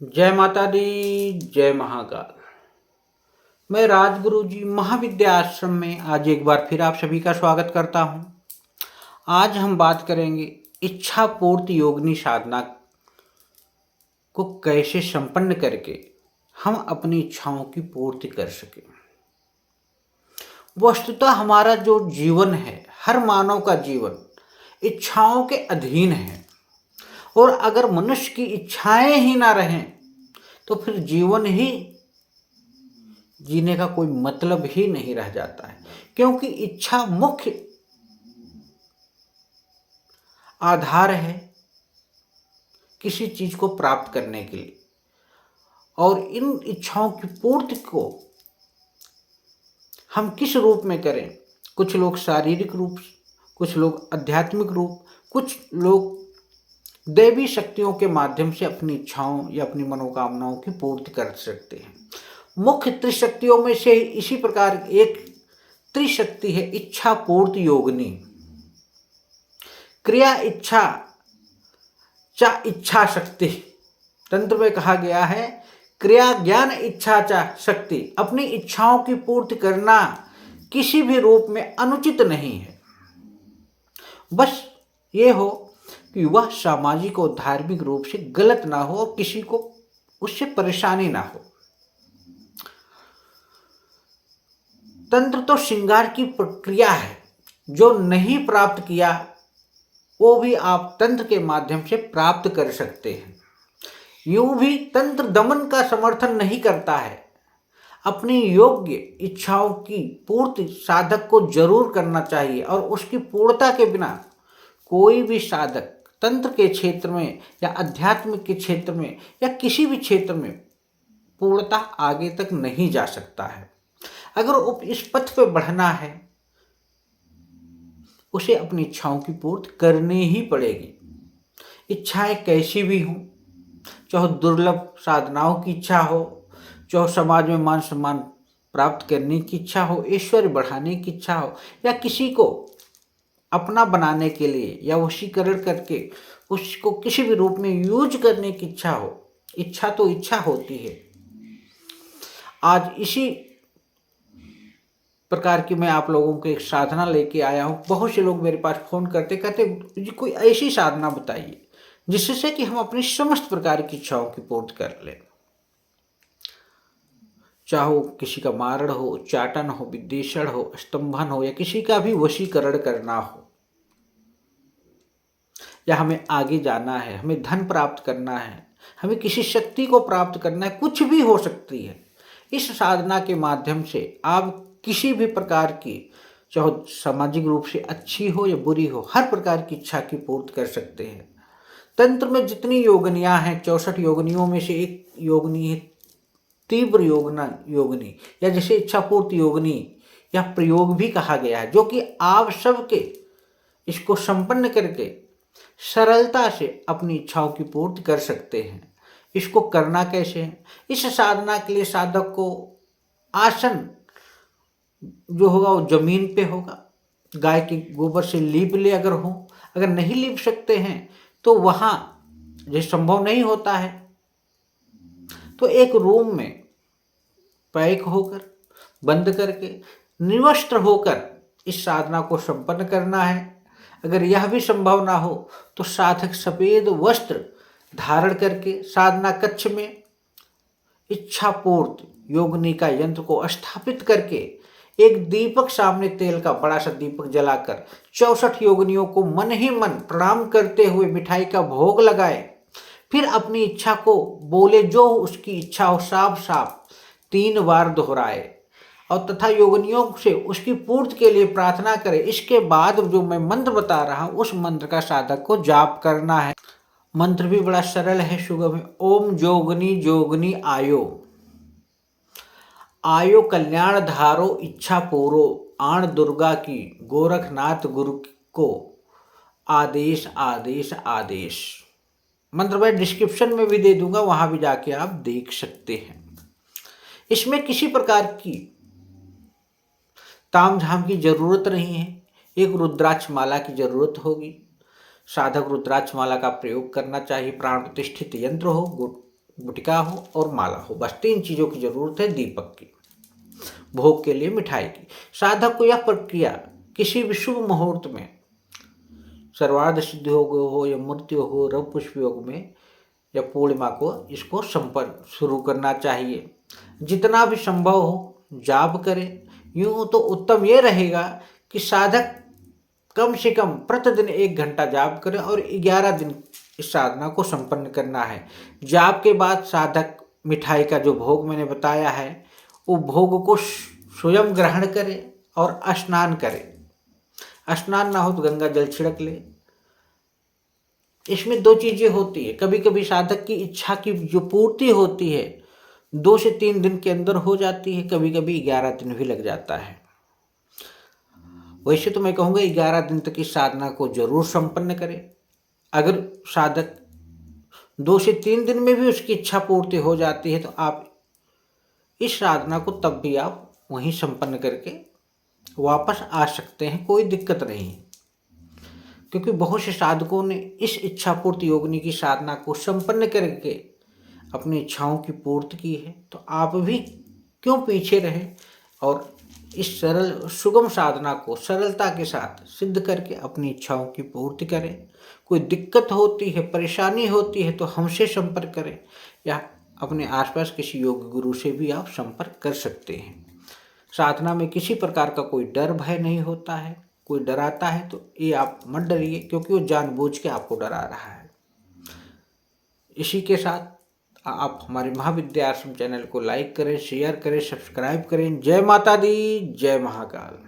जय माता दी, जय महाकाल। मैं राजगुरु जी महाविद्या आश्रम में आज एक बार फिर आप सभी का स्वागत करता हूं। आज हम बात करेंगे इच्छा पूर्ति योगिनी साधना को कैसे संपन्न करके हम अपनी इच्छाओं की पूर्ति कर सकें। वस्तुतः हमारा जो जीवन है, हर मानव का जीवन इच्छाओं के अधीन है, और अगर मनुष्य की इच्छाएं ही ना रहें तो फिर जीवन ही जीने का कोई मतलब ही नहीं रह जाता है, क्योंकि इच्छा मुख्य आधार है किसी चीज को प्राप्त करने के लिए। और इन इच्छाओं की पूर्ति को हम किस रूप में करें? कुछ लोग शारीरिक रूप, कुछ लोग आध्यात्मिक रूप, कुछ लोग दैवी शक्तियों के माध्यम से अपनी इच्छाओं या अपनी मनोकामनाओं की पूर्ति कर सकते हैं। मुख्य त्रिशक्तियों में से इसी प्रकार एक त्रिशक्ति है इच्छा पूर्ति योगिनी। क्रिया इच्छा चा इच्छा शक्ति। तंत्र में कहा गया है क्रिया ज्ञान इच्छा चा शक्ति। अपनी इच्छाओं की पूर्ति करना किसी भी रूप में अनुचित नहीं है, बस ये हो कि वह सामाजिक और धार्मिक रूप से गलत ना हो और किसी को उससे परेशानी ना हो। तंत्र तो श्रृंगार की प्रक्रिया है, जो नहीं प्राप्त किया वो भी आप तंत्र के माध्यम से प्राप्त कर सकते हैं। यूं भी तंत्र दमन का समर्थन नहीं करता है। अपनी योग्य इच्छाओं की पूर्ति साधक को जरूर करना चाहिए, और उसकी पूर्णता के बिना कोई भी साधक तंत्र के क्षेत्र में या अध्यात्म के क्षेत्र में या किसी भी क्षेत्र में पूर्णता आगे तक नहीं जा सकता है। अगर इस पथ पे बढ़ना है, उसे अपनी इच्छाओं की पूर्ति करनी ही पड़ेगी। इच्छाएं कैसी भी हों, चाहे दुर्लभ साधनाओं की इच्छा हो, चाहे समाज में मान सम्मान प्राप्त करने की इच्छा हो, ऐश्वर्य बढ़ाने की इच्छा हो, या किसी को अपना बनाने के लिए या वशीकरण करके उसको किसी भी रूप में यूज करने की इच्छा हो। इच्छा तो इच्छा होती है। आज इसी प्रकार की मैं आप लोगों को एक साधना लेके आया हूँ। बहुत से लोग मेरे पास फोन करते कहते जी कोई ऐसी साधना बताइए जिससे कि हम अपनी समस्त प्रकार की इच्छाओं की पूर्ति कर लें। चाहे किसी का मारण हो, उच्चाटन हो, विद्वेषण हो, स्तंभन हो, या किसी का भी वशीकरण करना हो, या हमें आगे जाना है, हमें धन प्राप्त करना है, हमें किसी शक्ति को प्राप्त करना है, कुछ भी हो सकती है। इस साधना के माध्यम से आप किसी भी प्रकार की, चाहे सामाजिक रूप से अच्छी हो या बुरी हो, हर प्रकार की इच्छा की पूर्ति कर सकते हैं। तंत्र में जितनी योगनियाँ हैं, 64 योगनियों में से एक योगनी है तीव्र योगनी, या जैसे इच्छा पूर्ति योगनी या प्रयोग भी कहा गया है, जो कि आप सबके इसको संपन्न करके सरलता से अपनी इच्छाओं की पूर्ति कर सकते हैं। इसको करना कैसे है? इस साधना के लिए साधक को आसन जो होगा वो जमीन पे होगा, गाय के गोबर से लीप ले अगर नहीं लीप सकते हैं तो वहाँ जो संभव नहीं होता है तो एक रूम में पैक होकर, बंद करके, निवस्त्र होकर इस साधना को संपन्न करना है। अगर यह भी संभव ना हो तो साधक सफेद वस्त्र धारण करके साधना कक्ष में इच्छा पूर्ति योगिनी का यंत्र को स्थापित करके एक दीपक, सामने तेल का बड़ा सा दीपक जलाकर 64 योगिनियों को मन ही मन प्रणाम करते हुए मिठाई का भोग लगाए। फिर अपनी इच्छा को बोले, जो उसकी इच्छा हो साफ साफ 3 बार दोहराए, और तथा योगिनियों से उसकी पूर्ति के लिए प्रार्थना करे। इसके बाद जो मैं मंत्र बता रहा हूँ उस मंत्र का साधक को जाप करना है। मंत्र भी बड़ा सरल है, सुगम है। ओम जोगनी जोगनी आयो, आयो कल्याण धारो इच्छा पूरो, आण दुर्गा की गोरखनाथ गुरु को आदेश आदेश आदेश। मंत्र मैं डिस्क्रिप्शन में भी दे दूंगा, वहां भी जाके आप देख सकते हैं। इसमें किसी प्रकार की ताम झाम की जरूरत नहीं है। एक रुद्राक्ष माला की जरूरत होगी। साधक रुद्राक्ष माला का प्रयोग करना चाहिए। प्राण प्रतिष्ठित यंत्र हो, गुटखा हो और माला हो, बस 3 चीज़ों की ज़रूरत है दीपक की, भोग के लिए मिठाई की। साधक को यह प्रक्रिया किसी भी शुभ मुहूर्त में, सर्वार्थ सिद्धि योग हो या मृत्यु हो, रव पुष्प योग में या पूर्णिमा को इसको संपन्न शुरू करना चाहिए। जितना भी संभव हो जाप करें। यूँ तो उत्तम ये रहेगा कि साधक कम से कम प्रतिदिन 1 घंटा जाप करें और 11 दिन इस साधना को संपन्न करना है। जाप के बाद साधक मिठाई का जो भोग मैंने बताया है, वो भोग को स्वयं ग्रहण करे और स्नान करे। स्नान ना हो तो गंगा जल छिड़क ले। इसमें 2 चीज़ें होती है, कभी कभी साधक की इच्छा की जो पूर्ति होती है 2 से 3 दिन के अंदर हो जाती है, कभी कभी 11 दिन भी लग जाता है। वैसे तो मैं कहूँगा 11 दिन तक इस साधना को जरूर संपन्न करें। अगर साधक 2 से 3 दिन में भी उसकी इच्छा पूर्ति हो जाती है तो आप इस साधना को तब भी आप वहीं संपन्न करके वापस आ सकते हैं, कोई दिक्कत नहीं। क्योंकि बहुत से साधकों ने इस इच्छा पूर्ति योगिनी की साधना को संपन्न करके अपनी इच्छाओं की पूर्ति की है, तो आप भी क्यों पीछे रहें और इस सरल सुगम साधना को सरलता के साथ सिद्ध करके अपनी इच्छाओं की पूर्ति करें। कोई दिक्कत होती है, परेशानी होती है तो हमसे संपर्क करें या अपने आसपास किसी योग गुरु से भी आप संपर्क कर सकते हैं। साधना में किसी प्रकार का कोई डर भय नहीं होता है। कोई डराता है तो ये आप मत डरिए, क्योंकि वो जानबूझ के आपको डरा रहा है। इसी के साथ आप हमारे महाविद्या आश्रम चैनल को लाइक करें, शेयर करें, सब्सक्राइब करें। जय माता दी, जय महाकाल।